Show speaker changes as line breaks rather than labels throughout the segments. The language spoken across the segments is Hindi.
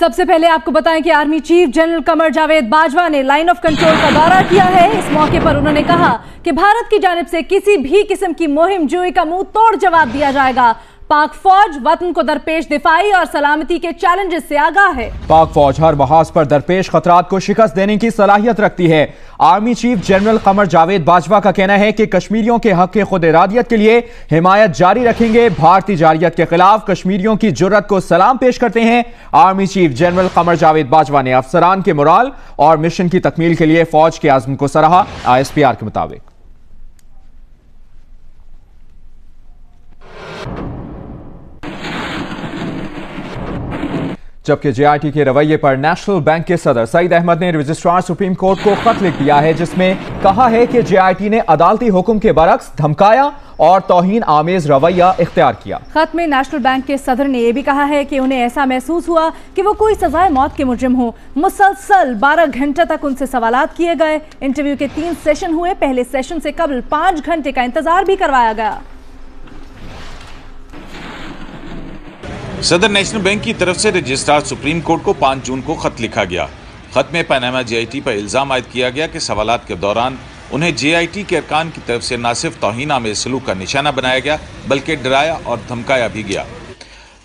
सबसे पहले आपको बताएं कि army chief general Qamar Javed Bajwa ने लाइन ऑफ कंट्रोल का दौरा किया है। इस मौके पर उन्होंने कहा कि भारत की जानिब से किसी भी किस्म की मुहिम जुई का मुंह तोड़ जवाब दिया जाएगा। पाक फौज वतन को दरपेश दिफाई और सलामती के चैलेंजेस से आगाह है। पाक फौज हर महाज पर दरपेश खतरात को शिकस्त देने की सलाहियत रखती है। Army chief general Qamar Javed Bajwa का कहना है कि कश्मीरियों के हक खुद इरादियत के लिए हिमायत जारी रखेंगे। भारतीय जारियत के खिलाफ कश्मीरियों की जुर्रत को सलाम पेश करते हैं। Army chief general Qamar Javed Bajwa ने अफसरान के मोराल और मिशन की तकमील के लिए फौज के आज़म को सराहा। ISPR के मुताबिक जबकि JIT के रवैये पर नेशनल बैंक के सदर सईद अहमद ने रजिस्ट्रार सुप्रीम कोर्ट को खत लिख दिया है, जिसमें कहा है कि JIT ने अदालती हुक्म के बरक्स धमकाया और तौहीन आमेज रवैया इख्तियार किया। खत में नेशनल बैंक के सदर ने यह भी कहा है कि उन्हें ऐसा महसूस हुआ कि वो कोई सजाए मौत के मुजरिम हो। मुसलसल 12 घंटे तक उनसे सवालात किए गए। इंटरव्यू के 3 सेशन हुए। पहले सेशन से कबल 5 घंटे का इंतजार भी करवाया गया।
सदर नेशनल बैंक की तरफ से रजिस्ट्रार सुप्रीम कोर्ट को 5 जून को खत लिखा गया। खत में पनामा JIT पर इल्जाम आयद किया गया कि सवालात के दौरान उन्हें JIT के अरकान की तरफ से न सिर्फ तौहीन आमेज सलूक का निशाना बनाया गया बल्कि डराया और धमकाया भी गया।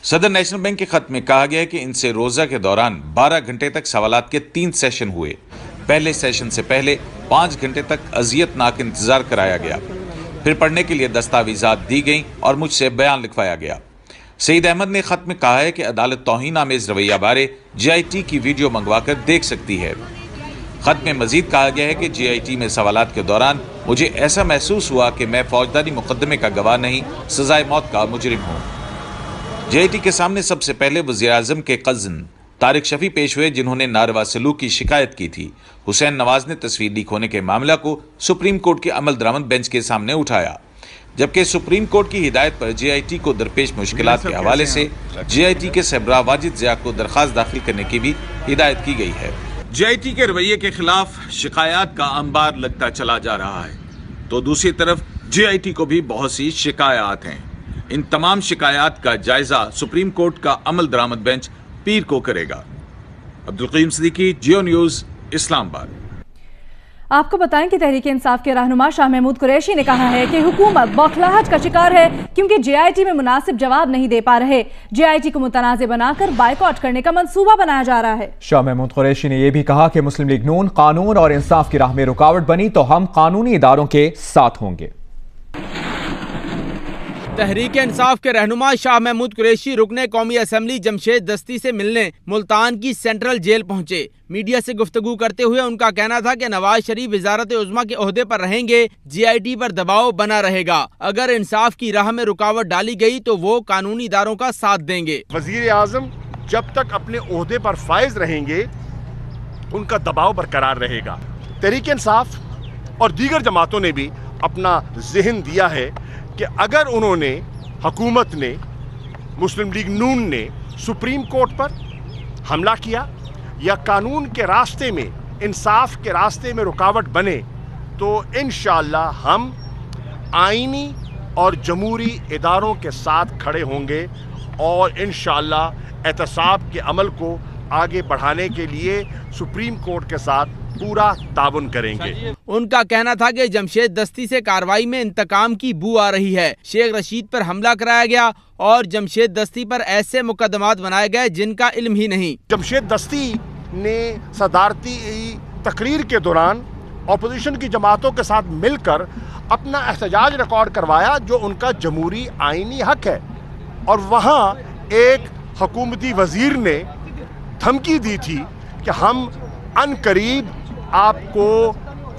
सदर नेशनल बैंक के खत में कहा गया कि इनसे रोजा के दौरान 12 घंटे तक सवालात के 3 सेशन हुए। पहले सेशन से पहले 5 घंटे तक अजियतनाक इंतजार कराया गया, फिर पढ़ने के लिए दस्तावेजात दी गई और मुझसे बयान लिखवाया गया। सईद अहमद ने खत में कहा है कि अदालत तौहीन आमेज रवैया बारे JIT की वीडियो मंगवाकर देख सकती है। खत में मजीद कहा गया है कि JIT में सवालात के दौरान मुझे ऐसा महसूस हुआ कि मैं फौजदारी मुकदमे का गवाह नहीं, सजाए मौत का मुजरिम हूँ। JIT के सामने सबसे पहले वज़ीर आज़म के कज़न तारिक शफी पेश हुए, जिन्होंने नारवा सलूक की शिकायत की थी। हुसैन नवाज ने तस्वीर लीक होने के मामला को सुप्रीम कोर्ट के अमल दरामद बेंच के सामने उठाया, जबकि सुप्रीम कोर्ट की हिदायत पर JIT को दरपेश मुश्किलात के हवाले से JIT के सरबराह वाजिद ज़िया को दरखास्त दाखिल करने की भी हिदायत की गई है। JIT के रवैये के खिलाफ शिकायत का अंबार लगता चला जा रहा है, तो दूसरी तरफ JIT को भी बहुत सी शिकायत हैं। इन तमाम शिकायत का जायजा सुप्रीम कोर्ट का अमल दरामद बेंच पीर को करेगा। अब्दुल क़य्यूम सिद्दीकी, जियो न्यूज़, इस्लामाबाद।
आपको बताएं कि तहरीक इंसाफ के रहनुमा शाह महमूद कुरैशी ने कहा है कि हुकूमत बौखलाहट का शिकार है क्योंकि JIT में मुनासिब जवाब नहीं दे पा रहे। JIT को मुतनाज़ बनाकर बाइकआउट करने का मंसूबा बनाया जा रहा है। शाह महमूद कुरैशी ने यह भी कहा कि मुस्लिम लीग नून कानून और इंसाफ की राह में रुकावट बनी तो हम कानूनी इदारों के साथ होंगे।
तहरीक इंसाफ के रहनुमा शाह महमूद कुरैशी रुकने कौमी असम्बली जमशेद दस्ती से मिलने मुल्तान की सेंट्रल जेल पहुंचे। मीडिया से गुफ्तगू करते हुए उनका कहना था कि नवाज शरीफ वजारत उज़्मा के ओहदे पर रहेंगे, JIT पर दबाव बना रहेगा। अगर इंसाफ की राह में रुकावट डाली गई तो वो कानूनी इदारों का साथ देंगे।
वजीर आजम जब तक अपने ओहदे पर फाइज रहेंगे उनका दबाव बरकरार रहेगा। तहरीक इंसाफ और दीगर जमातों ने भी अपना जहन दिया है कि अगर उन्होंने, हुकूमत ने, मुस्लिम लीग नून ने सुप्रीम कोर्ट पर हमला किया या कानून के रास्ते में, इंसाफ के रास्ते में रुकावट बने तो इंशाअल्लाह हम आईनी और जमहूरी इदारों के साथ खड़े होंगे और इंशाअल्लाह एहतसाब के अमल को आगे बढ़ाने के लिए सुप्रीम कोर्ट के साथ पूरा ताबुन करेंगे।
उनका कहना था कि जमशेद दस्ती से कार्रवाई में इंतकाम की बू आ रही है। शेख रशीद पर हमला कराया गया और जमशेद दस्ती पर ऐसे मुकदमात बनाए गए जिनका इल्म ही नहीं।
जमशेद दस्ती ने सदारती तकरीर के दौरान अपोजिशन की जमातों के साथ मिलकर अपना एहतजाज रिकॉर्ड करवाया जो उनका जमहूरी आईनी हक है, और वहाँ एक हुकूमती वजीर ने धमकी दी थी कि हम अनकरीब आपको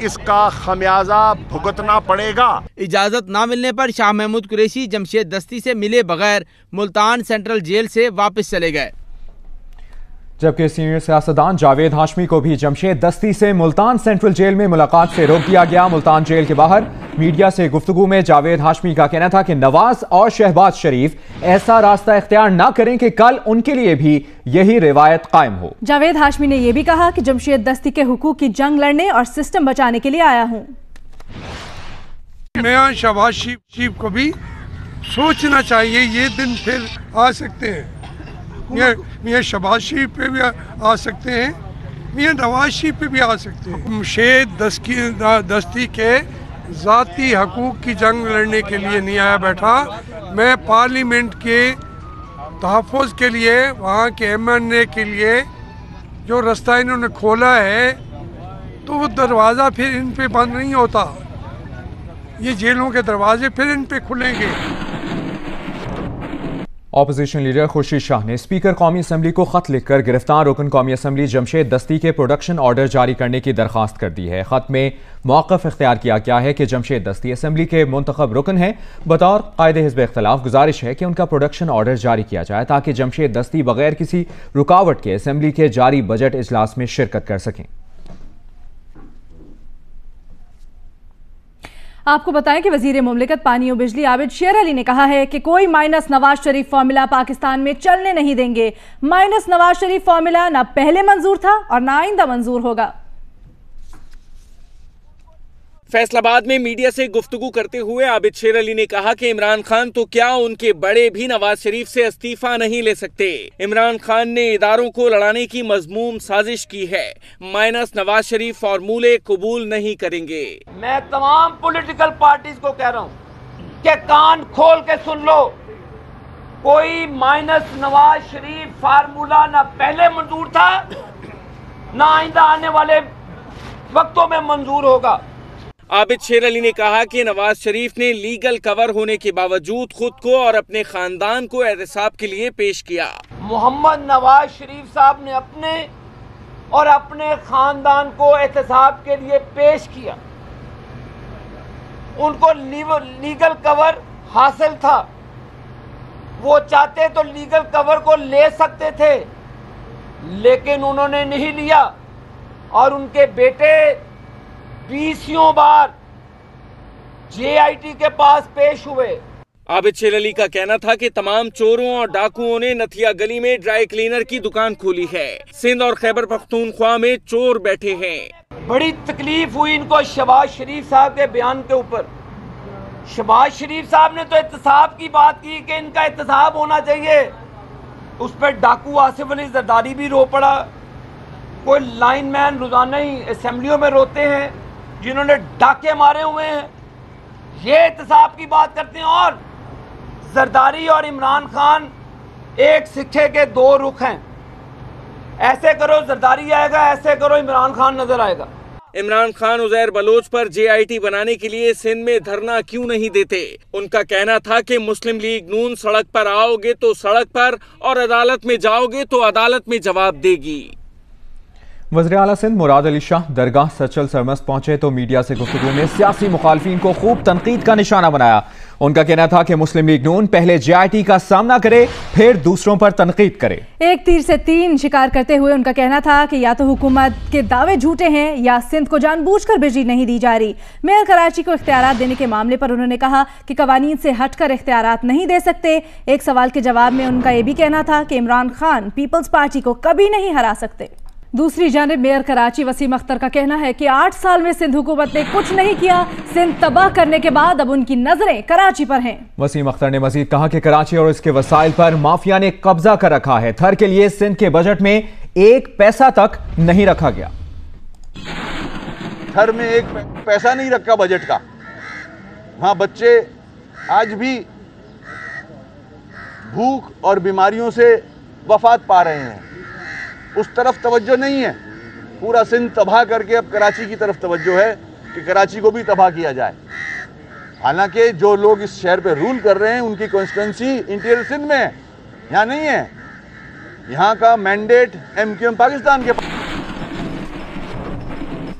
इसका खमियाजा भुगतना पड़ेगा।
इजाजत ना मिलने पर शाह महमूद कुरैशी जमशेद दस्ती से मिले बगैर मुल्तान सेंट्रल जेल से वापस चले गए।
जबकि सीनियर सियासतदान जावेद हाशमी को भी जमशेद दस्ती से मुल्तान सेंट्रल जेल में मुलाकात से रोक दिया गया। मुल्तान जेल के बाहर मीडिया से गुफ्तगू में जावेद हाशमी का कहना था कि नवाज और शहबाज शरीफ ऐसा रास्ता इख्तियार ना करें कि कल उनके लिए भी यही रिवायत कायम हो।
जावेद हाशमी ने यह भी कहा कि जमशेद दस्ती के हुकूक की जंग लड़ने और सिस्टम बचाने के लिए आया हूँ।
मैं शहबाज शरीफ को भी सोचना चाहिए, ये दिन फिर आ सकते हैं। मियाँ शहबाज शरीफ पे भी आ सकते हैं, मियाँ नवाज शरीफ पे भी आ सकते हैं। जमशेद दस्ती के ज़ाती हकूक़ की जंग लड़ने के लिए नहीं आया बैठा, मैं पार्लियामेंट के तहफ़्फ़ुज़ के लिए, वहाँ के एमएनए के लिए जो रास्ता इन्होंने खोला है, तो वो दरवाज़ा फिर इन पे बंद नहीं होता, ये जेलों के दरवाजे फिर इन पे खुलेंगे।
ऑपोजिशन लीडर खुर्शीद शाह ने स्पीकर कौमी असम्बली को खत लिखकर गिरफ्तार रुकन कौमी असम्बली जमशेद दस्ती के प्रोडक्शन ऑर्डर जारी करने की दरखास्त कर दी है। खत में मौक़िफ़ इख्तियार किया गया है कि जमशेद दस्ती असम्बली के मुंतखब रुकन हैं। बतौर कायदे हिज़्ब इख्तिलाफ गुजारिश है कि उनका प्रोडक्शन ऑर्डर जारी किया जाए ताकि जमशेद दस्ती बगैर किसी रुकावट के असम्बली के जारी बजट इजलास में शिरकत कर सकें।
आपको बताएं कि वजीर मुमलिकत पानी और बिजली आबिद शेर अली ने कहा है कि कोई माइनस नवाज शरीफ फॉर्मूला पाकिस्तान में चलने नहीं देंगे। माइनस नवाज शरीफ फॉर्मूला ना पहले मंजूर था और ना आइंदा मंजूर होगा।
फैसलाबाद में मीडिया से गुफ्तगू करते हुए आबिद शेर अली ने कहा कि इमरान खान तो क्या उनके बड़े भी नवाज शरीफ से इस्तीफा नहीं ले सकते। इमरान खान ने इदारों को लड़ाने की मजमूम साजिश की है। माइनस नवाज शरीफ फॉर्मूले कबूल नहीं करेंगे।
मैं तमाम पॉलिटिकल पार्टीज को कह रहा हूँ कि कान खोल के सुन लो, कोई माइनस नवाज शरीफ फार्मूला ना पहले मंजूर था ना आइंदा आने वाले वक्तों में मंजूर होगा।
आबिद शेर अली ने कहा कि नवाज शरीफ ने लीगल कवर होने के बावजूद खुद को और अपने खानदान को एहतसाब के लिए पेश किया।
मोहम्मद नवाज शरीफ साहब ने अपने और अपने खानदान को एहतसाब के लिए पेश किया। उनको लीगल कवर हासिल था, वो चाहते तो लीगल कवर को ले सकते थे, लेकिन उन्होंने नहीं लिया और उनके बेटे 20 बार JIT के पास पेश हुए।
आबिद शेर अली का कहना था कि तमाम चोरों और डाकुओं ने नथिया गली में ड्राई क्लीनर की दुकान खोली है। सिंध और खैबर पख्तूनख्वा में चोर बैठे हैं।
बड़ी तकलीफ हुई इनको शहबाज शरीफ साहब के बयान के ऊपर। शहबाज शरीफ साहब ने तो एहतसाब की बात की कि इनका एहतसाब होना चाहिए, उस पर डाकू आसिफ अली जरदारी भी रो पड़ा। कोई लाइन मैन रोजाना ही असेंबलियों में रोते हैं जिन्होंने डाके मारे हुए हैं, ये एहतसाब की बात करते हैं। और जरदारी और इमरान खान एक सिक्के के दो रुख हैं, ऐसे करो जरदारी आएगा, ऐसे करो इमरान खान नजर आएगा।
इमरान खान उजैर बलोच पर JIT बनाने के लिए सिंध में धरना क्यों नहीं देते। उनका कहना था कि मुस्लिम लीग नून सड़क पर आओगे तो सड़क पर और अदालत में जाओगे तो अदालत में जवाब देगी।
वज़ीर आला सिंध मुराद अली शाह दरगाह सचल सरमस्त पहुंचे तो मीडिया से गुफ्तगू में सियासी मुखालफिन को खूब तनकीद का निशाना बनाया। उनका कहना था कि मुस्लिम लीग नून पहले JIT का सामना करे फिर दूसरों पर तनकीद करे।
एक तीर से तीन शिकार करते हुए उनका कहना था कि या तो हुकूमत के दावे झूठे हैं या सिंध को जानबूझकर बिजली नहीं दी जा रही। मेयर कराची को इख्तियारात देने के मामले पर उन्होंने कहा कि कवानीन से हटकर इख्तियारात नहीं दे सकते। एक सवाल के जवाब में उनका यह भी कहना था कि इमरान खान पीपल्स पार्टी को कभी नहीं हरा सकते। दूसरी जानिब मेयर कराची वसीम अख्तर का कहना है कि 8 साल में सिंध हुकूमत ने कुछ नहीं किया। सिंध तबाह करने के बाद अब उनकी नजरें कराची पर हैं।
वसीम अख्तर ने मजीद कहा कि कराची और इसके वसाइल पर माफिया ने कब्जा कर रखा है। थर के लिए सिंध के बजट में 1 पैसा तक नहीं रखा गया।
थर में 1 पैसा नहीं रखा बजट का। वहां बच्चे आज भी भूख और बीमारियों से वफात पा रहे हैं, उस तरफ तवज्जो नहीं है। पूरा सिंध तबाह करके अब कराची की तरफ तवज्जो है कि कराची को भी तबाह किया जाए। हालांकि जो लोग इस शहर पे रूल कर रहे हैं उनकी कॉन्स्टिट्यूंसी इंटीरियर सिंध में है, यहाँ नहीं है। यहाँ का मैंडेट MQM पाकिस्तान के पास।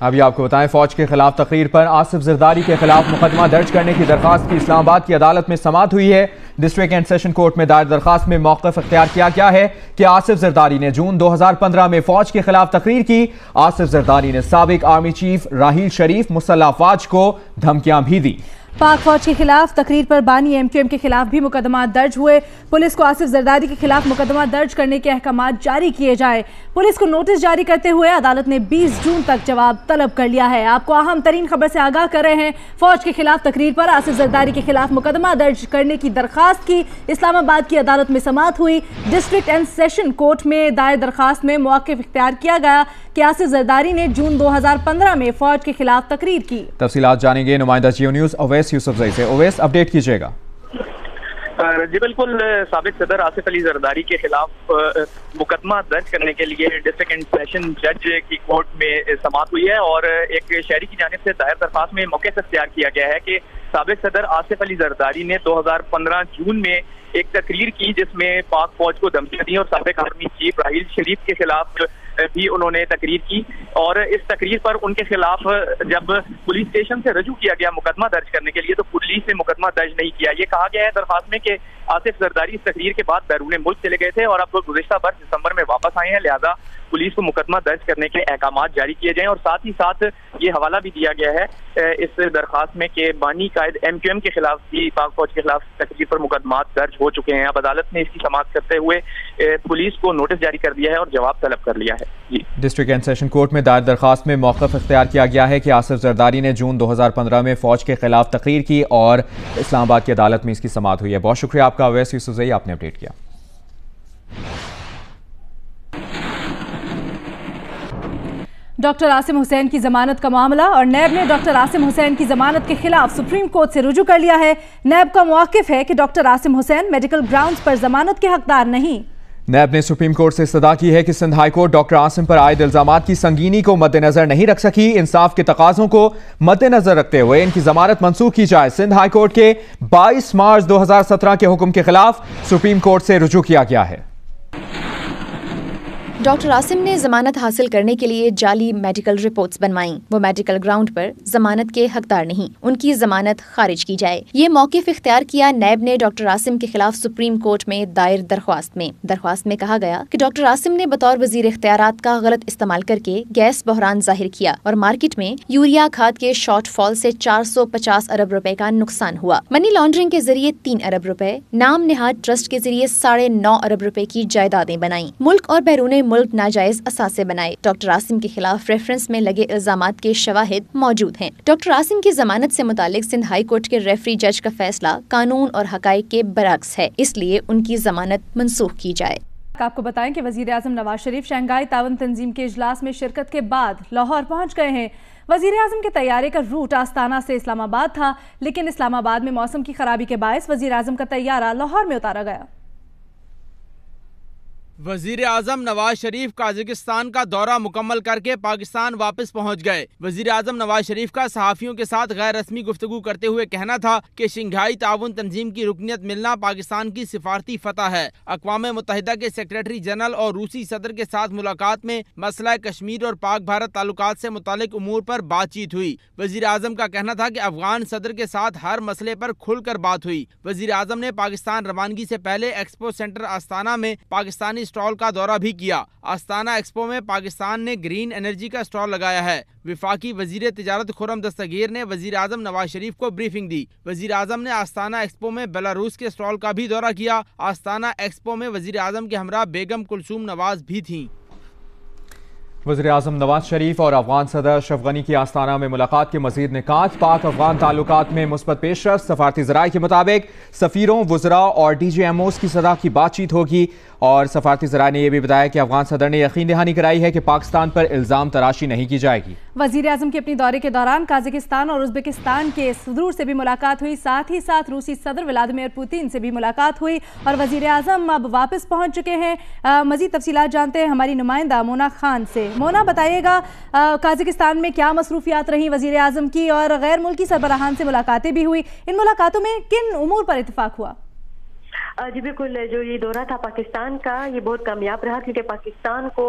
अभी आपको बताएं, फौज के खिलाफ तकरीर पर आसिफ जरदारी के खिलाफ मुकदमा दर्ज करने की दरखास्त की इस्लामाबाद की अदालत में समाअत हुई है। डिस्ट्रिक्ट एंड सेशन कोर्ट में दायर दरखास्त में मौक़िफ़ इख्तियार किया गया है कि आसिफ जरदारी ने जून 2015 में फौज के खिलाफ तकरीर की। आसिफ जरदारी ने साबिक आर्मी चीफ राहील शरीफ मुसल्लह अफवाज को धमकियां भी दी।
पाक फौज के खिलाफ तकरीर पर बानी एमक्यूएम के खिलाफ भी मुकदमा दर्ज हुए। पुलिस को आसिफ जरदारी के खिलाफ मुकदमा दर्ज करने के अहकाम जारी किए जाए। पुलिस को नोटिस जारी करते हुए अदालत ने 20 जून तक जवाब तलब कर लिया है। आपको अहम तरीन खबर से आगाह कर रहे हैं। फौज के खिलाफ तकरीर पर आसिफ जरदारी के खिलाफ मुकदमा दर्ज करने की दरखास्त की इस्लामाबाद की अदालत में समाअत हुई। डिस्ट्रिक्ट एंड सेशन कोर्ट में दायर दरखास्त में मौक़िफ़ इख्तियार किया गया कि आसिफ जरदारी ने जून 2015 में फौज के खिलाफ तकरीर की।
तफसीलात जानेंगे नुमाइंदा जियो न्यूज़ ओवैस यूसुफजई से। ओवैस, अपडेट कीजिएगा।
जी बिल्कुल, साबिक सदर आसिफ अली जरदारी के खिलाफ मुकदमा दर्ज करने के लिए डिस्ट्रिक्ट एंड सेशन जज की कोर्ट में समाअत हुई है और एक शहरी की जानिब से दायर दरखास्त में मौके से इख्तियार किया गया है कि साबिक सदर आसिफ अली जरदारी ने 2015 जून में एक तकरीर की जिसमें पाक फौज को धमकियां दी और साबिक आर्मी चीफ राहील शरीफ के खिलाफ भी उन्होंने तकरीर की। और इस तकरीर पर उनके खिलाफ जब पुलिस स्टेशन से रजू किया गया मुकदमा दर्ज करने के लिए तो पुलिस ने मुकदमा दर्ज नहीं किया। ये कहा गया है दरखास्त में कि आसिफ जरदारी इस तकरीर के बाद बैरून मुल्क चले गए थे और अब गुज़िश्ता वर्ष दिसंबर में वापस आए हैं, लिहाजा पुलिस को मुकदमा दर्ज करने के अहकाम जारी किए जाएं। और साथ ही साथ ये हवाला भी दिया गया है इस दरखास्त में कि बानी कायद एमक्यूएम के खिलाफ भी पाक फौज के खिलाफ तकरीर पर मुकदमा दर्ज हो चुके हैं। अब अदालत ने इसकी समाअत करते हुए पुलिस को नोटिस जारी कर दिया है और जवाब तलब कर लिया है। जी,
डिस्ट्रिक्ट एंड सेशन कोर्ट में दायर दरखास्त में मौक़िफ़ इख्तियार किया गया है कि आसिफ जरदारी ने जून 2015 में फौज के खिलाफ तकरीर की और इस्लामाबाद की अदालत में इसकी समाअत हुई है। बहुत शुक्रिया आपका ओवैस यूसुफजई, आपने अपडेट किया।
डॉक्टर आसिम हुसैन की जमानत का मामला और नैब ने डॉक्टर आसिम हुसैन की जमानत के खिलाफ सुप्रीम कोर्ट से रुजू कर लिया है। नैब का मौक़िफ़ है कि doctor Asim Hussain medical grounds पर जमानत के हकदार नहीं।
नैब ने सुप्रीम कोर्ट से इस्तदा की है कि Sindh high court doctor Asim पर आयद इल्जामात की संगीनी को मद्देनजर नहीं रख सकी। इंसाफ के तकाज़ों को मद्देनजर रखते हुए इनकी जमानत मंसूख की जाए। सिंध हाई कोर्ट के 22 मार्च 2017 के हुक्म के खिलाफ सुप्रीम कोर्ट से रुजू किया गया है।
डॉक्टर आसिम ने जमानत हासिल करने के लिए जाली मेडिकल रिपोर्ट्स बनवाईं। वो मेडिकल ग्राउंड पर जमानत के हकदार नहीं, उनकी जमानत खारिज की जाए। ये मौक़िफ़ इख्तियार किया नैब ने डॉक्टर आसिम के खिलाफ सुप्रीम कोर्ट में दायर दरख्वास्त में। दरख्वास्त में कहा गया कि डॉक्टर आसिम ने बतौर वजीर इख्तियारात का गलत इस्तेमाल करके गैस बहरान जाहिर किया और मार्केट में यूरिया खाद के शॉर्टफॉल से 450 अरब रुपए का नुकसान हुआ। मनी लॉन्ड्रिंग के जरिए 3 अरब रुपए, नाम निहाद ट्रस्ट के जरिए 9.5 अरब रुपए की जायदादें बनाई, मुल्क और बैरून मुल्क नाजायज असासे बनाए। डॉक्टर आसिम के खिलाफ रेफरेंस में लगे इल्जामात के शवाहिद मौजूद हैं। डॉक्टर आसिम की जमानत से मुतालिक सिंध हाई कोर्ट के रेफरी जज का फैसला कानून और हकाइक के बरअक्स है, इसलिए उनकी जमानत मंसूख की जाए।
आपको बताएं कि वजीर आजम नवाज शरीफ शंघाई ताउन तंजीम के इजलास में शिरकत के बाद लाहौर पहुंच गए हैं। वजीर आजम के तैयारे का रूट आस्ताना से इस्लामाबाद था, लेकिन इस्लामाबाद में मौसम की खराबी के बायस वजीर आजम का तैयारा लाहौर में उतारा गया।
वजीर आजम नवाज शरीफ काजाकिस्तान का दौरा मुकम्मल करके पाकिस्तान वापस पहुंच गए। वजीर आजम नवाज शरीफ का सहाफ़ियों के साथ गैर रस्मी गुफ्तगू करते हुए कहना था कि शंघाई ताउन तंजीम की रुकनियत मिलना पाकिस्तान की सिफारती फतह है। अक़वाम मुत्तहिदा के सेक्रेटरी जनरल और रूसी सदर के साथ मुलाकात में मसला कश्मीर और पाक भारत ताल्लुकात से मुतालिक उमूर पर बातचीत हुई। वजीर आजम का कहना था कि अफगान सदर के साथ हर मसले पर खुलकर बात हुई। वजीर आजम ने पाकिस्तान रवानगी से पहले एक्सपो सेंटर आस्ताना में पाकिस्तानी स्टॉल का दौरा भी किया। आस्ताना एक्सपो में पाकिस्तान ने ग्रीन एनर्जी का स्टॉल लगाया है। विफाकी वजीर तिजारत खुर्रम दस्तगीर ने वजीर आजम नवाज शरीफ को ब्रीफिंग दी। वजीर आजम ने आस्ताना एक्सपो में बेलारूस के स्टॉल का भी दौरा किया। आस्ताना एक्सपो में वजीर आजम के हमरा बेगम कुलसूम नवाज भी थीं।
वज़ीर आज़म नवाज शरीफ और अफगान सदर अशरफ गनी की आस्ताना में मुलाकात के मज़ीद निकात। पाक अफगान ताल्लुकात में मुस्बत पेशरफ्त। सफारती ज़राए के मुताबिक सफ़ीरों, वज़रा और DGMOs की सतह की बातचीत होगी और सफारती ज़राए ने यह भी बताया कि अफगान सदर ने यकीन दहानी कराई है कि पाकिस्तान पर इल्ज़ाम तराशी नहीं की जाएगी।
वज़ीर आज़म की अपनी दौरे के दौरान काजाकिस्तान और उज़्बेकिस्तान के सदूर से भी मुलाकात हुई, साथ ही साथ रूसी सदर व्लादिमीर पुतिन से भी मुलाकात हुई और वज़ीर आज़म अब वापस पहुँच चुके हैं। मज़ीद तफसीलात जानते हैं हमारी नुमाइंदा मोना खान से। मोना, बताइएगा काजाकिस्तान में क्या मसरूफियात रही वज़ीर आज़म की और गैर मुल्की सरबराहान से मुलाकातें भी हुई, इन मुलाकातों में किन उमूर पर इत्तेफाक हुआ?
जी बिल्कुल, जो ये दौरा था पाकिस्तान का, ये बहुत कामयाब रहा क्योंकि पाकिस्तान को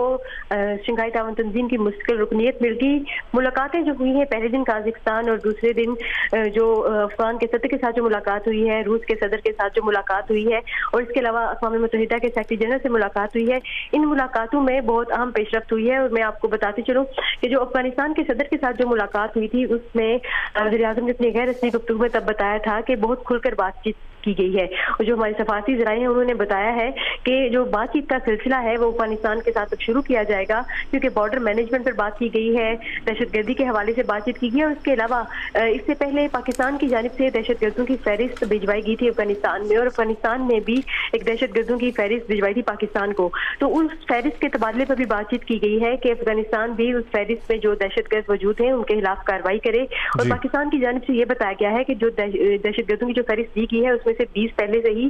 शंघाई ताउन तंजीम की मुस्तकिल रुकनीत मिल गई। मुलाकातें जो हुई हैं, पहले दिन काज़ाकिस्तान और दूसरे दिन जो अफगान के सदर के साथ जो मुलाकात हुई है, रूस के सदर के साथ जो मुलाकात हुई है और इसके अलावा अक़वाम मुत्तहिदा के सेक्रेटरी जनरल से मुलाकात हुई है, इन मुलाकातों में बहुत अहम पेशरफ्त हुई है। और मैं आपको बताती चलूँ कि जो अफगानिस्तान के सदर के साथ जो मुलाकात हुई थी उसमें वज़ीर-ए-आज़म ने अपनी गैर रस्मी गुफ्तगू में तब बताया था कि बहुत खुलकर बातचीत की गई है। और जो हमारे सफारती ज़राए हैं उन्होंने बताया है कि जो बातचीत का सिलसिला है वो अफगानिस्तान के साथ अब शुरू किया जाएगा क्योंकि बॉर्डर मैनेजमेंट पर बात की गई है, दहशतगर्दी के हवाले से बातचीत की गई है। और इसके अलावा इससे पहले पाकिस्तान की जानिब से दहशतगर्दों की फहरिस्त भिजवाई गई थी अफगानिस्तान में और अफगानिस्तान ने भी एक दहशतगर्दों की फहरिस्त भिजवाई थी पाकिस्तान को। तो उस फहरिस्त के तबादले पर भी बातचीत की गई है कि अफगानिस्तान भी उस फहरिस्त में जो दहशतगर्द मौजूद हैं उनके खिलाफ कार्रवाई करे। और पाकिस्तान की जानिब से ये बताया गया है कि जो दहशतगर्दों की जो फहरिस्त दी गई है उसमें से 20 पहले से ही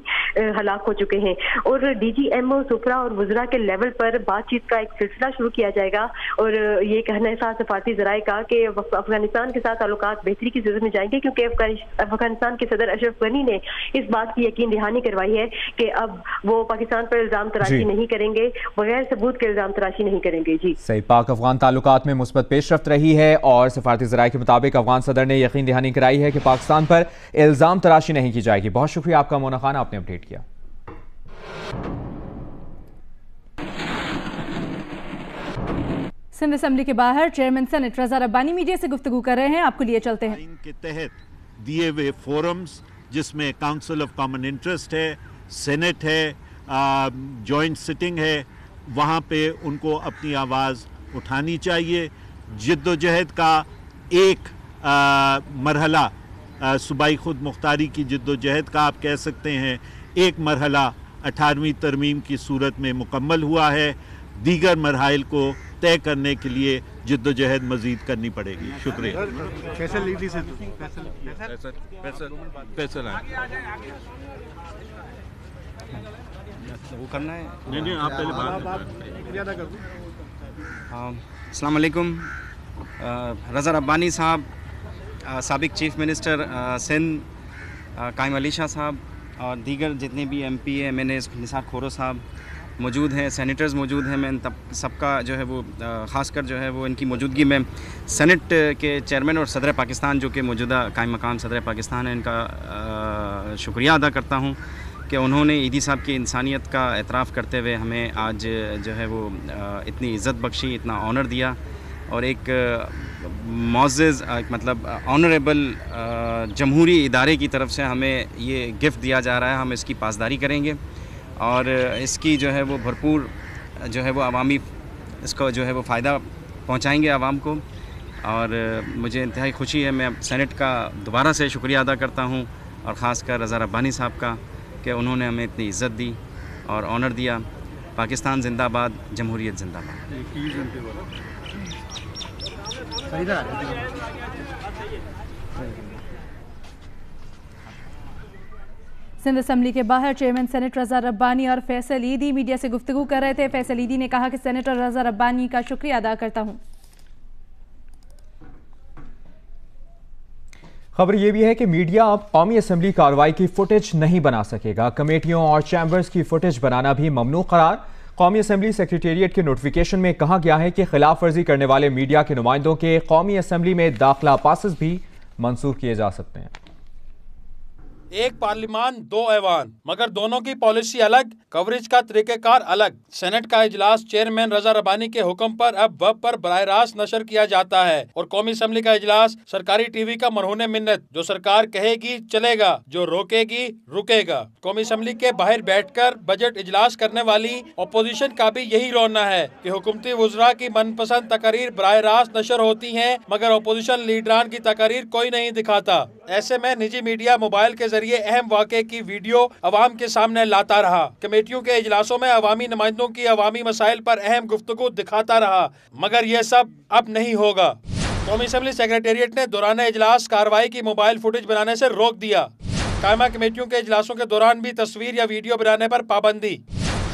हलाक हो चुके हैं। और DGMO, सुपरा और वज़रा के लेवल पर बातचीत का एक सिलसिला शुरू किया जाएगा। और ये कहना है सफारती ज़राए का कि अफगानिस्तान के साथ ताल्लुकात बेहतरी की जरूरत में जाएंगे क्योंकि अफगानिस्तान के सदर अशरफ गनी ने इस बात की यकीन दहानी करवाई है कि अब वो पाकिस्तान पर इल्जाम तराशी नहीं करेंगे, बगैर सबूत के इल्जाम तराशी नहीं करेंगे। जी
सही, पाक अफगान ताल्लुकात में मुस्बत पेशरफ्त रही है और सफारती ज़राए के मुताबिक अफगान सदर ने यकीन दहानी कराई है कि पाकिस्तान पर इल्जाम तराशी नहीं की जाएगी। बहुत शुक्रिया आपका मोना खान, आपने अपडेट किया।
सिंध असेंबली के बाहर चेयरमैन सेनेट रजा रब्बानी मीडिया से गुफ्तगू कर रहे हैं, आपको लिए चलते हैं।
के तहत दिए हुए फोरम्स जिसमें काउंसिल ऑफ कॉमन इंटरेस्ट है, सेनेट है, जॉइंट सिटिंग है, वहाँ पे उनको अपनी आवाज़ उठानी चाहिए। जिद्दोजहद का एक मरहला, सूबाई खुद मुख्तारी की जिद्दोजहद का आप कह सकते हैं, एक मरहला 18वीं तरमीम की सूरत में मुकम्मल हुआ है। दीगर मरहाइल को तय करने के लिए जिद्दोजहद मजीद करनी पड़ेगी। शुक्रिया।
वो करना है।
नहीं, आप पहले बात कर।
अस्सलाम वालेकुम। रज़ा रब्बानी साहब, साबिक चीफ मिनिस्टर सिंध कायम अली शाह साहब और दीगर जितने भी MP MNA निसार खोरो साहब मौजूद हैं, सेनेटर्स मौजूद हैं। मैं इन सबका जो है वो ख़ासकर जो है वो इनकी मौजूदगी में सेनेट के चेयरमैन और सदर पाकिस्तान जो कि मौजूदा कायम मकाम सदर पाकिस्तान है, इनका शुक्रिया अदा करता हूँ कि उन्होंने ईदी साहब की इंसानियत का एतराफ़ करते हुए हमें आज जो है वो इतनी इज़्ज़त बख्शी, इतना ऑनर दिया और एक मुअज़्ज़ज़ मतलब ऑनरेबल जमहूरी इदारे की तरफ से हमें ये गिफ्ट दिया जा रहा है। हम इसकी पासदारी करेंगे और इसकी जो है वो भरपूर जो है वो अवामी इसको जो है वो फ़ायदा पहुंचाएंगे आवाम को। और मुझे इंतहाई खुशी है, मैं सेनेट का दोबारा से शुक्रिया अदा करता हूं और ख़ासकर रज़ा रब्बानी साहब का कि उन्होंने हमें इतनी इज़्ज़त दी और ऑनर दिया। पाकिस्तान जिंदाबाद, जमहूरियत जिंदाबाद।
सिंध असेंबली के बाहर चेयरमैन सेनेट रजा रब्बानी और फैसल ईदी मीडिया से गुफ्तगू कर रहे थे। फैसल ईदी ने कहा कि सेनेटर रजा रब्बानी का शुक्रिया अदा करता हूं।
खबर यह भी है कि मीडिया अब कौमी असेंबली कार्रवाई की फुटेज नहीं बना सकेगा। कमेटियों और चैम्बर्स की फुटेज बनाना भी ममनू करार। कौमी असेंबली सेक्रेटेरिएट के नोटिफिकेशन में कहा गया है कि खिलाफ वर्जी करने वाले मीडिया के नुमाइंदों के कौमी असेंबली में दाखिला पासेस भी मंसूख किए जा सकते हैं।
एक पार्लिमान दो ऐवान, मगर दोनों की पॉलिसी अलग, कवरेज का तरीकेकार अलग। सेनेट का इजलास चेयरमैन रजा रब्बानी के हुक्म पर अब वेब पर बराह रास्त नशर किया जाता है और कौमी असेंबली का इजलास सरकारी टीवी का मरहूने मिन्नत। जो सरकार कहेगी चलेगा, जो रोकेगी रुकेगा। कौमी असेंबली के बाहर बैठकर बजट इजलास करने वाली अपोजिशन का भी यही रोना है कि हुकूमती वुज़रा की मनपसंद तकारीर बराह रास्त नशर होती है, मगर अपोजिशन लीडरान की तकारीर कोई नहीं दिखाता। ऐसे में निजी मीडिया मोबाइल के जरिए अहम वाक़े की वीडियो अवाम के सामने लाता रहा। कमेटियों के इजलासों में अवामी नुमाइंदों की अवामी मसाइल पर अहम गुफ्तगू दिखाता रहा, मगर यह सब अब नहीं होगा। कौमी असेंबली सेक्रेटेरिएट ने दौरान इजलास कार्रवाई की मोबाइल फुटेज बनाने से रोक दिया। कायमा कमेटियों के इजलासों के दौरान भी तस्वीर या वीडियो बनाने पर पाबंदी।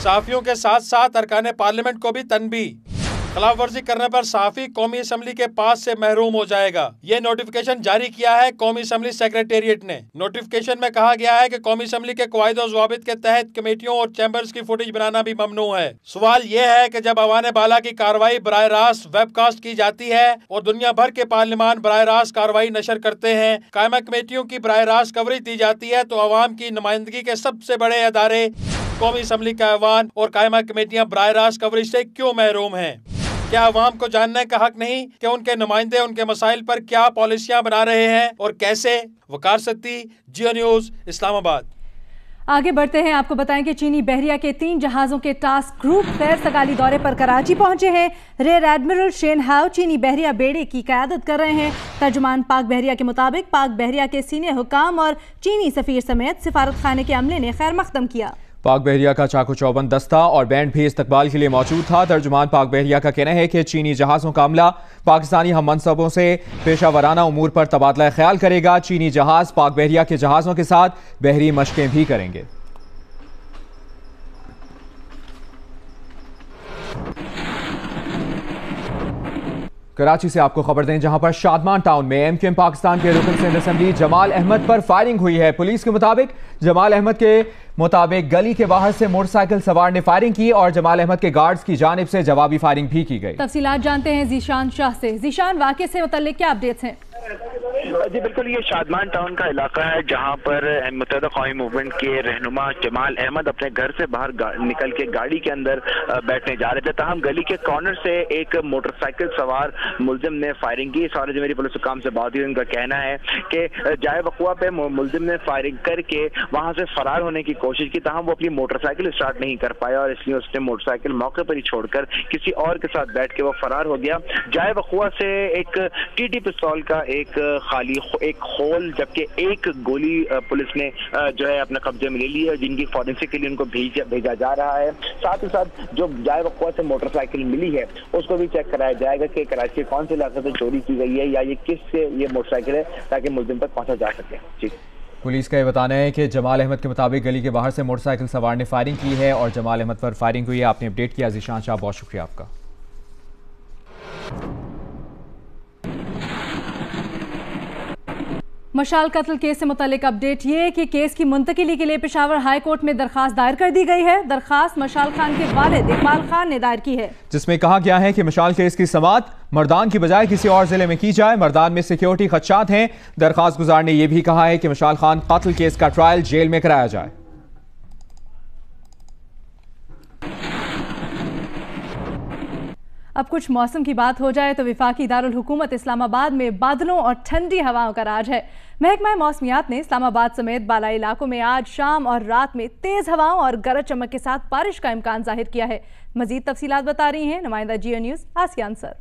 सहाफ़ियों के साथ साथ अरकान पार्लियामेंट को भी तनबीह। खिलाफवर्जी करने पर सहाफी कौमी असम्बली के पास से महरूम हो जाएगा। ये नोटिफिकेशन जारी किया है कौमी असम्बली सेक्रेटेरिएट ने। नोटिफिकेशन में कहा गया है कि कौमी असम्बली के क़वाइद और ज़वाबित के तहत कमेटियों और चैम्बर्स की फुटेज बनाना भी ममनू है। सवाल ये है कि जब अवाने बाला की कार्रवाई बराह रास्त वेबकास्ट की जाती है और दुनिया भर के पार्लिमान बराह रास्त कार्रवाई नशर करते हैं, कायमा कमेटियों की बराह रास्त कवरेज दी जाती है, तो अवाम की नुमाइंदगी के सबसे बड़े अदारे कौमी असम्बली का ऐवान और कायमा कमेटियां बराह रास्त कवरेज से क्यों महरूम हैं? क्या अवाम को जानने का हक नहीं कि उनके नुमाइंदे उनके मसाइल पर क्या पॉलिसियां बना रहे हैं और कैसे? वकार सत्ती, जियो न्यूज़, इस्लामाबाद।
आगे बढ़ते हैं, आपको बताएं कि चीनी बहरिया के 3 जहाजों के टास्क ग्रुप गैर सगाली दौरे पर कराची पहुंचे हैं। रेयर एडमिरल शेन हाउ चीनी बहरिया बेड़े की क़यादत कर रहे हैं। तर्जुमान पाक बहरिया के मुताबिक पाक बहरिया के सीनियर हुकाम और चीनी सफीर समेत सिफारत खाने के अमले ने खैर मकदम किया।
पाक बहरिया का चाकू चौबंद दस्ता और बैंड भी इस्तकबाल के लिए मौजूद था। तर्जुमान पाक बहरिया का कहना है कि चीनी जहाज़ों का अमला पाकिस्तानी हम मनसबों से पेशा वराना उमूर पर तबादला ख्याल करेगा। चीनी जहाज़ पाक बहरिया के जहाज़ों के साथ बहरी मशकें भी करेंगे। कराची से आपको खबर दें, जहां पर शादमान टाउन में एमक्यूएम पाकिस्तान के रुकन सिंध असेंबली जमाल अहमद पर फायरिंग हुई है। पुलिस के मुताबिक जमाल अहमद के गली के बाहर से मोटरसाइकिल सवार ने फायरिंग की और जमाल अहमद के गार्ड्स की जानिब से जवाबी फायरिंग भी की गई।
तफसीलात जानते हैं जीशान शाह से। जीशान, वाक़े से मुतल्लिक क्या अपडेट्स हैं?
जी बिल्कुल, ये शादमान टाउन का इलाका है जहां पर मुत्तहिदा कौमी मूवमेंट के रहनुमा जमाल अहमद अपने घर से बाहर निकल के गाड़ी के अंदर बैठने जा रहे थे। तहम गली के कॉर्नर से एक मोटरसाइकिल सवार मुलजिम ने फायरिंग की। सारे जो मेरी पुलिस हुकाम से बात हुई, उनका कहना है कि जाए वक़ुआ पे मुलजिम ने फायरिंग करके वहां से फरार होने की कोशिश की। तहम वो अपनी मोटरसाइकिल स्टार्ट नहीं कर पाया और इसलिए उसने मोटरसाइकिल मौके पर ही छोड़कर किसी और के साथ बैठ के वो फरार हो गया। जाए वक़ुआ से एक TT पिस्तौल का एक खोल जबकि एक गोली पुलिस ने जो है अपने कब्जे में ले ली है, जिनकी फॉरेंसिक के लिए उनको भेजा जा रहा है। साथ ही साथ जो जाए वक़ुआ से मोटरसाइकिल मिली है उसको भी चेक कराया जाएगा कि कराची के कौन से इलाके से चोरी की गई है या ये किस से ये मोटरसाइकिल है, ताकि मुलजिम तक पहुंचा जा सके। जी,
पुलिस का ये बताना है कि जमाल अहमद के मुताबिक गली के बाहर से मोटरसाइकिल सवार ने फायरिंग की है और जमाल अहमद पर फायरिंग हुई है। आपने अपडेट किया जीशान शाह, बहुत शुक्रिया आपका।
मशाल कत्ल केस से मुतालिक अपडेट ये कि केस की मुंतकिली के लिए पेशावर हाई कोर्ट में दरखास्त दायर कर दी गई है। दरखास्त मशाल खान के वालिद इकबाल खान ने दायर की है, जिसमें कहा गया है कि मशाल केस की समाअत मर्दान की बजाय किसी और जिले में की जाए। मर्दान में सिक्योरिटी खदशात हैं। दरखास्त गुजार ने यह भी कहा है कि मशाल खान कत्ल केस का ट्रायल जेल में कराया जाए। अब कुछ मौसम की बात हो जाए तो विफाकी दारुल हुकूमत इस्लामाबाद में बादलों और ठंडी हवाओं का राज है। महकमा मौसमियात ने इस्लामाबाद समेत बालाई इलाकों में आज शाम और रात में तेज हवाओं और गरज चमक के साथ बारिश का इम्कान जाहिर किया है। मजीद तफसीलात बता रही हैं नुमाइंदा जियो न्यूज़ आसिया अंसर।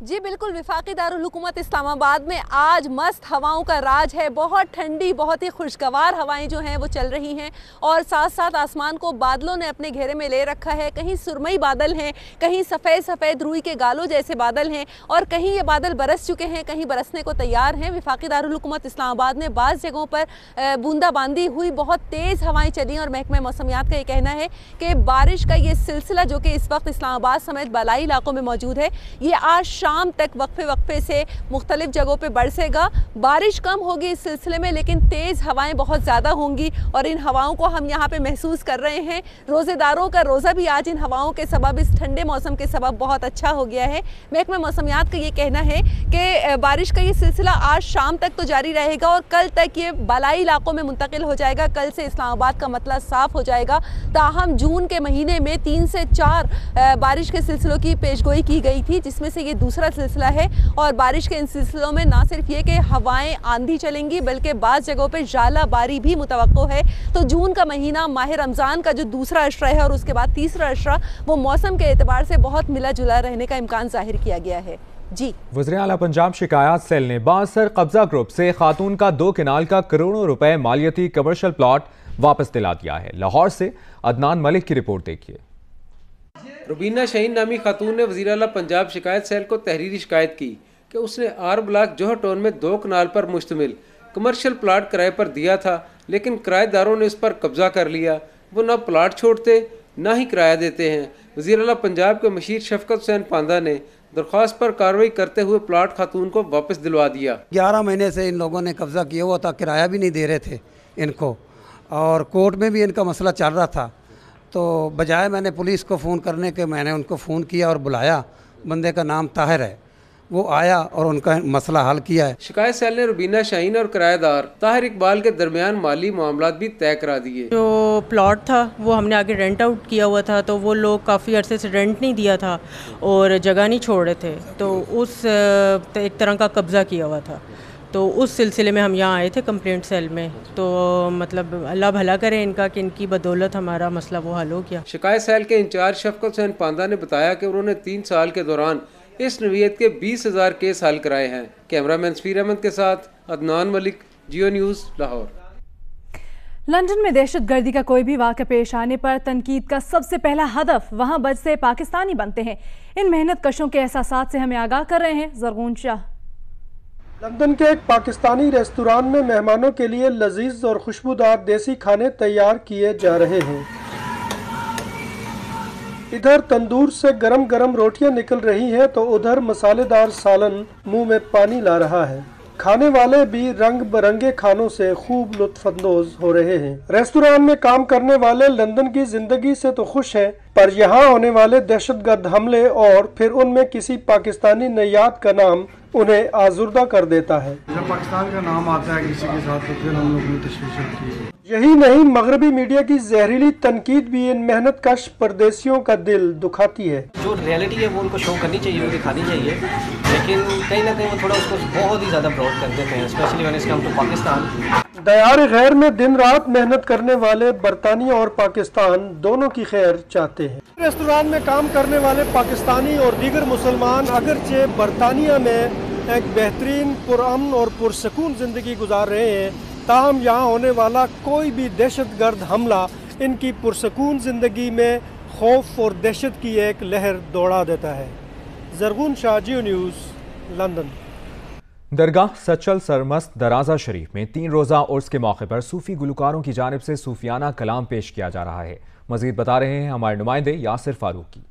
जी बिल्कुल, विफाकी दारुल हुकूमत इस्लामाबाद में आज मस्त हवाओं का राज है। बहुत ठंडी, बहुत ही खुशगवार हवाएं जो हैं वो चल रही हैं और साथ साथ आसमान को बादलों ने अपने घेरे में ले रखा है। कहीं सुरमई बादल हैं, कहीं सफ़ेद सफ़ेद रुई के गालों जैसे बादल हैं और कहीं ये बादल बरस चुके हैं, कहीं बरसने को तैयार हैं। विफाकी दारुल हुकूमत इस्लामाबाद में बाज़ जगहों पर बूंदाबांदी हुई, बहुत तेज़ हवाएँ चली और महकमा मौसमियात का ये कहना है कि बारिश का ये सिलसिला जो कि इस वक्त इस्लामाबाद समेत बालाई इलाकों में मौजूद है, ये आज शाम तक वक्फे से मुख्तलिफ जगहों पे बरसेगा। बारिश कम होगी इस सिलसिले में, लेकिन तेज़ हवाएं बहुत ज़्यादा होंगी और इन हवाओं को हम यहाँ पे महसूस कर रहे हैं। रोज़ेदारों का रोज़ा भी आज इन हवाओं के सबब, इस ठंडे मौसम के सबब बहुत अच्छा हो गया है। महकमा मौसमियात का ये कहना है कि बारिश का ये सिलसिला आज शाम तक तो जारी रहेगा और कल तक ये बालाई इलाकों में मुंतकिल हो जाएगा। कल से इस्लामाबाद का मतला साफ़ हो जाएगा। ताहम जून के महीने में 3 से 4 बारिश के सिलसिलों की पेशगोई की गई थी, जिसमें से ये दूसरा सिलसिला है और बारिश के इन सिलसिलों में ना सिर्फ ये कि हवाएं आंधी चलेंगी बल्कि बाज़ जगहों पे ज़ालाबारी भी मुतवक्को है। तो जून का महीना माह रमज़ान का जो दूसरा अशरा है और उसके बाद तीसरा अशरा, वो मौसम के एतबार से बहुत मिला जुला रहने का इम्कान जाहिर किया गया है। जी,
वज़ीर आला पंजाब शिकायत सेल ने बांसर कब्जा ग्रुप से खातून का 2 कनाल का करोड़ों रुपए मालियती कमर्शियल प्लॉट वापस दिला दिया है। लाहौर से अदनान मलिक की रिपोर्ट देखिए।
रुबीना शहीन नामी खातून ने वज़ीर आला पंजाब शिकायत सेल को तहरीरी शिकायत की कि उसने आर ब्लॉक जोहर टाउन में 2 कनाल पर मुश्तमिल कमर्शियल प्लाट किराए पर दिया था, लेकिन किराएदारों ने उस पर कब्जा कर लिया। वो न प्लाट छोड़ते ना ही किराया देते हैं। वज़ीर आला पंजाब के मशीर शफकत हुसैन पांदा ने दरख्वास्त पर कार्रवाई करते हुए प्लाट खातून को वापस दिलवा दिया।
11 महीने से इन लोगों ने कब्जा किया हुआ था, किराया भी नहीं दे रहे थे इनको, और कोर्ट में भी इनका मसला चल रहा था। तो बजाय मैंने पुलिस को फ़ोन करने के, मैंने उनको फ़ोन किया और बुलाया। बंदे का नाम ताहिर है, वो आया और उनका मसला हल किया है।
शिकायत सेल ने रुबीना शाहीन और किराएदार ताहिर इकबाल के दरमियान माली मामलात भी तय करा दिए।
जो प्लॉट था वो हमने आगे रेंट आउट किया हुआ था, तो वो लोग काफ़ी अरसे से रेंट नहीं दिया था और जगह नहीं छोड़ रहे थे, तो उस एक तरह का कब्ज़ा किया हुआ था। तो उस सिलसिले में हम यहाँ आए थे कंप्लेंट सेल में। तो मतलब अल्लाह भला करे इनका कि इनकी बदौलत हमारा मसला वो हल हो गया।
शिकायत सेल के इंचार्ज शफकत हुसैन पांदा ने बताया कि उन्होंने 3 साल के दौरान इस नवीयत के 20,000 केस हल कराए हैं। कैमरामैन सफीर अहमद के साथ अदनान मलिक, जियो न्यूज़, लाहौर।
लंदन में दहशतगर्दी का कोई भी वाक़या पेश आने पर तनकीद का सबसे पहला हदफ वहां बसे पाकिस्तानी बनते हैं। इन मेहनत कशों के एहसासात से हमें आगाह कर रहे हैं ज़रगून शाह।
लंदन के एक पाकिस्तानी रेस्तुरान में मेहमानों के लिए लजीज और खुशबूदार देसी खाने तैयार किए जा रहे हैं। इधर तंदूर से गरम गरम रोटियां निकल रही हैं तो उधर मसालेदार सालन मुंह में पानी ला रहा है। खाने वाले भी रंग बिरंगे खानों से खूब लुत्फअंदोज हो रहे हैं। रेस्तुरान में काम करने वाले लंदन की जिंदगी से तो खुश हैं, पर यहाँ होने वाले दहशतगर्द हमले और फिर उनमें किसी पाकिस्तानी नैयाद का नाम उन्हें आजुर्दा कर देता है।
जब पाकिस्तान का नाम आता है किसी के साथ तो फिर हम लोग में तशवीश होती है।
यही नहीं, मगरबी मीडिया की जहरीली तनकीद भी इन मेहनत कश परदेसियों का दिल दुखाती है।
जो रियलिटी है वो उनको शो करनी चाहिए और दिखानी चाहिए, लेकिन कहीं ना कहीं वो थोड़ा उसको बहुत ही ज़्यादा ब्रॉड कर देते हैं, specially when it comes to Pakistan.
दयार गैर में दिन रात मेहनत करने वाले बरतानिया और पाकिस्तान दोनों की खैर चाहते हैं। रेस्तुरान में काम करने वाले पाकिस्तानी और दीगर मुसलमान अगरचे बरतानिया में एक बेहतरीन, पुरअमन और पुरसकून जिंदगी गुजार रहे हैं, ताहम यहाँ होने वाला कोई भी दहशतगर्द हमला इनकी पुरसकून जिंदगी में खौफ और दहशत की एक लहर दौड़ा देता है। ज़रगून शाह, जियो न्यूज़, लंदन।
दरगाह सचल सरमस्त दराजा शरीफ में 3 रोज़ा उर्स के मौके पर सूफी गुलकारों की जानिब से सूफियाना कलाम पेश किया जा रहा है। मजीद बता रहे हैं हमारे नुमाइंदे यासिर फारूकी।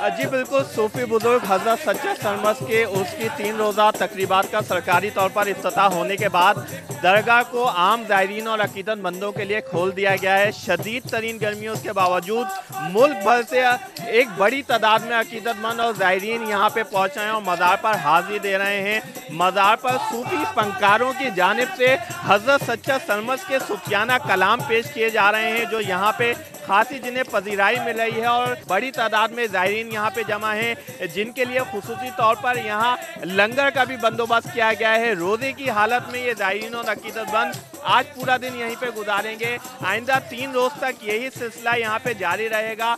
जी बिल्कुल, सूफी बुजुर्ग हजरत सच्चर सरमस्त के उसकी 3 रोज़ा तकरीबात का सरकारी तौर पर इफ्तिताह होने के बाद दरगाह को आम ज़ायरीन और अकीदतमंदों के लिए खोल दिया गया है। शदीद तरीन गर्मियों के बावजूद मुल्क भर से एक बड़ी तादाद में अकीदतमंद और ज़ायरीन यहाँ पे पहुँच रहे हैं और मज़ार पर हाजिरी दे रहे हैं। मज़ार पर सूफी फनकारों की जानिब से हजरत सच्चर सरमस्त के सूफियाना कलाम पेश किए जा रहे हैं, जो यहाँ पे खासी जिन्हें पजीराई मिल रही है और बड़ी तादाद में ज़ायरीन यहाँ पे जमा हैं, जिनके लिए खुसूसी तौर पर यहाँ लंगर का भी बंदोबस्त किया गया है। रोज़े की हालत में ये ज़ायरीन और अकीदतमंद आज पूरा दिन यहीं पे गुजारेंगे। आइंदा 3 रोज़ तक यही सिलसिला यहाँ पे जारी रहेगा।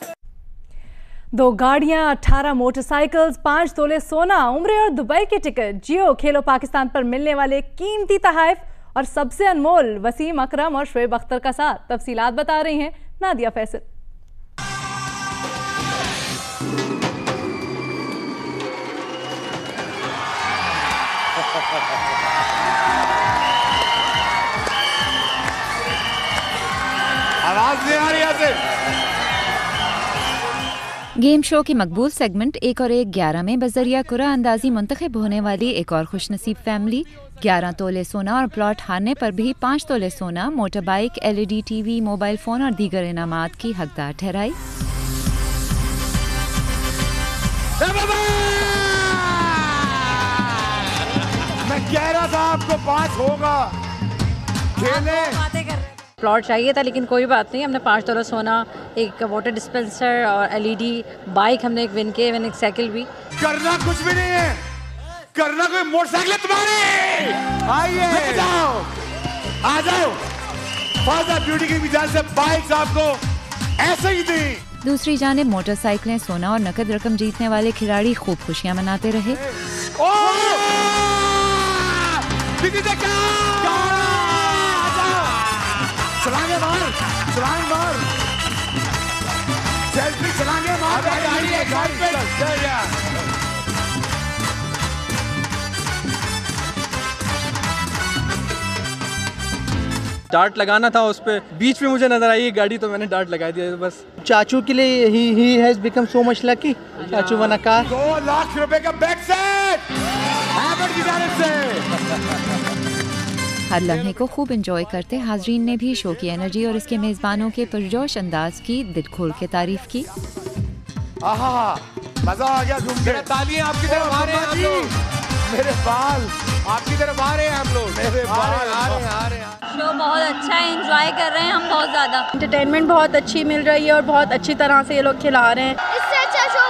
2 गाड़ियां, 18 मोटरसाइकिल्स, 5 तोले सोना, उम्रे और दुबई के टिकट, जियो खेलो पाकिस्तान पर मिलने वाले कीमती तोहफे और सबसे अनमोल वसीम अकरम और शोएब अख्तर का साथ। तफसीलात बता रही हैं नादिया फैसल।
आवाज नहीं आ रही है।
गेम शो की मकबूल सेगमेंट 1 और 1 11 में बजरिया कुरा अंदाजी मुंतखब होने वाली एक और खुशनसीब फैमिली 11 तोले सोना और प्लॉट हारने पर भी 5 तोले सोना, motor bike, LED TV, mobile phone और दीगर इनामात की हकदार ठहराई।
मैं कह रहा था आपको 5 होगा। खेले
प्लॉट चाहिए था लेकिन कोई बात नहीं, हमने 5 तोला सोना, एक वाटर डिस्पेंसर और LED बाइक हमने एक विन के, एक साइकिल भी।
करना कुछ भी नहीं है, करना कोई मोटरसाइकिल तुम्हारी। आइए जाओ, आ जाओ। फादर ब्यूटी की मिजाज से बाइक आपको ऐसे ही दी।
दूसरी जानिब मोटरसाइकिलें, सोना और नकद रकम जीतने वाले खिलाड़ी खूब खुशियां मनाते रहे।
चलाएंगे मार, चलाएंगे मार, सेल्फी चलाएंगे मार, गाड़ी है, गाड़ी पे
डार्ट लगाना था उस पे, बीच में मुझे नजर आई गाड़ी तो मैंने डार्ट लगा दिया बस।
चाचू के लिए he has become so much lucky. चाचू वन अ कार।
2 लाख रुपए का बैक सेट हैमर की जानिब से।
हर लम्हे को खूब एंजॉय करते हाजरीन ने भी शो की एनर्जी और इसके मेजबानों के पुरजोश अंदाज की दिल खोल के तारीफ की।
आहा मजा आ गया घूम के। तालियां आपकी तरफ आ रहे हैं हम लोग, मेरे बाल आपकी तरफ आ रहे हैं हम लोग, मेरे बाल आ रहे हैं।
शो बहुत अच्छा है, एंजॉय कर रहे हैं हम बहुत ज्यादा।
एंटरटेनमेंट बहुत अच्छी मिल रही है और बहुत अच्छी तरह से ये लोग खिला रहे हैं।
इससे अच्छा शो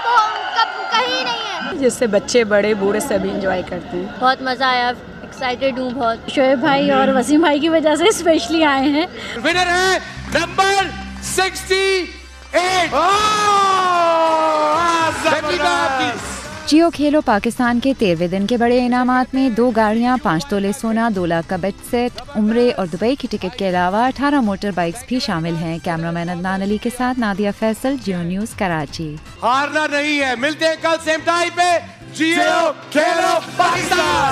कहीं नहीं है,
जिससे बच्चे बड़े बूढ़े सभी एंजॉय करते हैं।
बहुत मजा आया, एक्साइटेड हूँ बहुत।
शोएब भाई और वसीम भाई की वजह से स्पेशली आए हैं।
विनर है नंबर 68।
जियो खेलो पाकिस्तान के 13वें दिन के बड़े इनामात में 2 गाड़ियां, 5 तोले सोना, 2 लाख का बेट सेट, उम्रे और दुबई की टिकट के अलावा 18 मोटर बाइक्स भी शामिल हैं। कैमरामैन अदनान अली के साथ नादिया फैसल, जियो न्यूज कराची।
हारना नहीं है, मिलते हैं कल सेम टाइम पे। जियो खेलो पाकिस्तान।